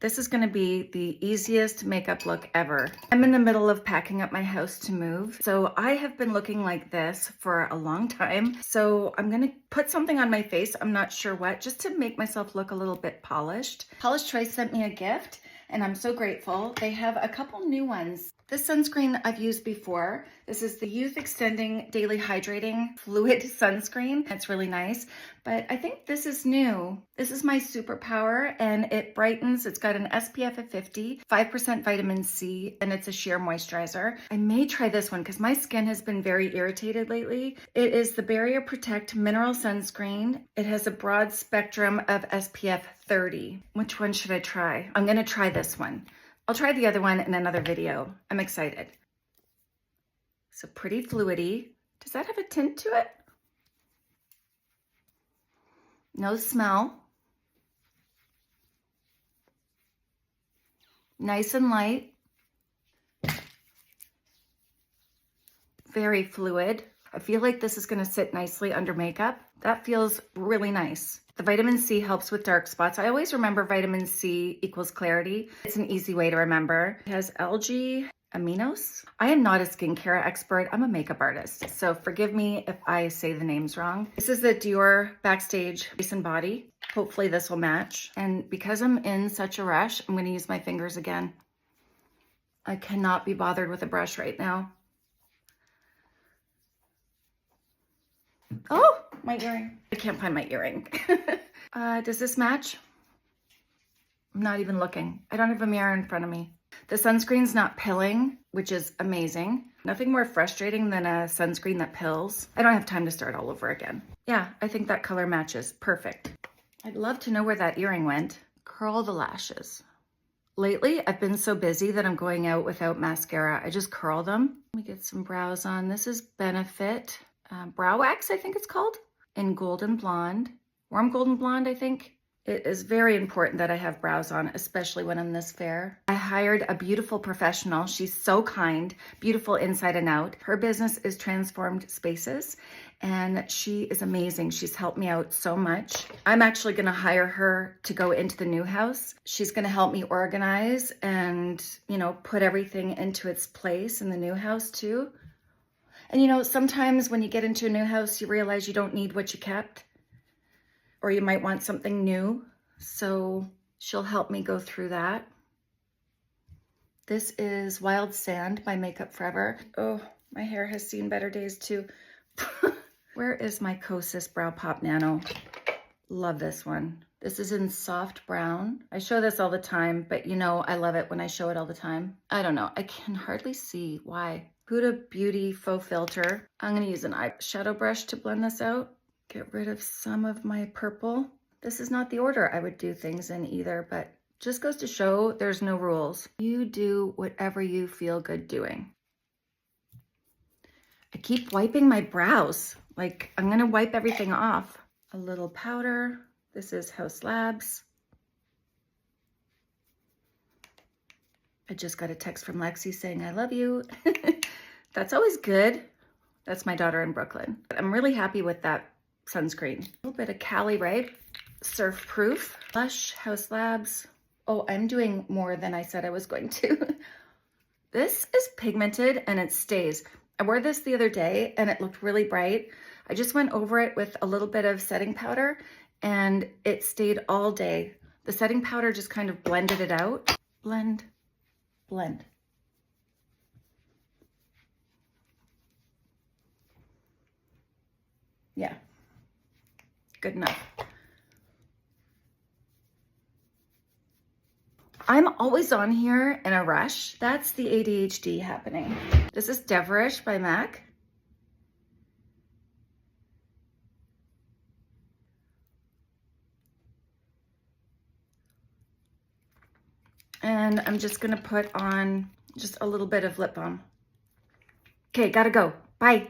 This is gonna be the easiest makeup look ever. I'm in the middle of packing up my house to move, so I have been looking like this for a long time. So I'm gonna put something on my face, I'm not sure what, just to make myself look a little bit polished. Polish Choice sent me a gift, and I'm so grateful. They have a couple new ones. This sunscreen I've used before. This is the Youth Extending Daily Hydrating Fluid Sunscreen. It's really nice, but I think this is new. This is My Super Power, and it brightens. It's got an SPF of 50, 5% vitamin C, and it's a sheer moisturizer. I may try this one because my skin has been very irritated lately. It is the Barrier Protect Mineral Sunscreen. It has a broad spectrum of SPF 30. Which one should I try? I'm gonna try this one. I'll try the other one in another video. I'm excited. So pretty fluidy. Does that have a tint to it? No smell. Nice and light. Very fluid. I feel like this is gonna sit nicely under makeup. That feels really nice. The vitamin C helps with dark spots. I always remember vitamin C equals clarity. It's an easy way to remember. It has algae aminos. I am not a skincare expert. I'm a makeup artist, so forgive me if I say the names wrong. This is the Dior Backstage Face and Body. Hopefully this will match. And because I'm in such a rush, I'm gonna use my fingers again. I cannot be bothered with a brush right now. Oh, my earring. I can't find my earring. Does this match? I'm not even looking. I don't have a mirror in front of me. The sunscreen's not pilling, which is amazing. Nothing more frustrating than a sunscreen that pills. I don't have time to start all over again. Yeah, I think that color matches. Perfect. I'd love to know where that earring went. Curl the lashes. Lately, I've been so busy that I'm going out without mascara. I just curl them. Let me get some brows on. This is Benefit. Brow wax, I think it's called, in golden blonde, warm golden blonde, I think. It is very important that I have brows on, especially when I'm this fair. I hired a beautiful professional. She's so kind, beautiful inside and out. Her business is Transformed Spaces, and she is amazing. She's helped me out so much. I'm actually gonna hire her to go into the new house. She's gonna help me organize and, you know, put everything into its place in the new house too. And you know, sometimes when you get into a new house, you realize you don't need what you kept, or you might want something new. So she'll help me go through that. This is Wild Sand by Makeup Forever. Oh, my hair has seen better days too. Where is my Kosas Brow Pop Nano? Love this one. This is in soft brown. I show this all the time, but you know, I love it when I show it all the time. I don't know, I can hardly see why. Huda Beauty Faux Filter. I'm gonna use an eyeshadow brush to blend this out. Get rid of some of my purple. This is not the order I would do things in either, but just goes to show there's no rules. You do whatever you feel good doing. I keep wiping my brows. Like, I'm gonna wipe everything off. A little powder. This is Haus Labs. I just got a text from Lexi saying, I love you. That's always good. That's my daughter in Brooklyn. I'm really happy with that sunscreen. A little bit of Cali, right? Surf Proof. Lush, Haus Labs. Oh, I'm doing more than I said I was going to. This is pigmented and it stays. I wore this the other day and it looked really bright. I just went over it with a little bit of setting powder and it stayed all day. The setting powder just kind of blended it out. Blend, blend. Yeah, good enough. I'm always on here in a rush. That's the ADHD happening. This is Deverish by MAC. And I'm just gonna put on just a little bit of lip balm. Okay, gotta go. Bye.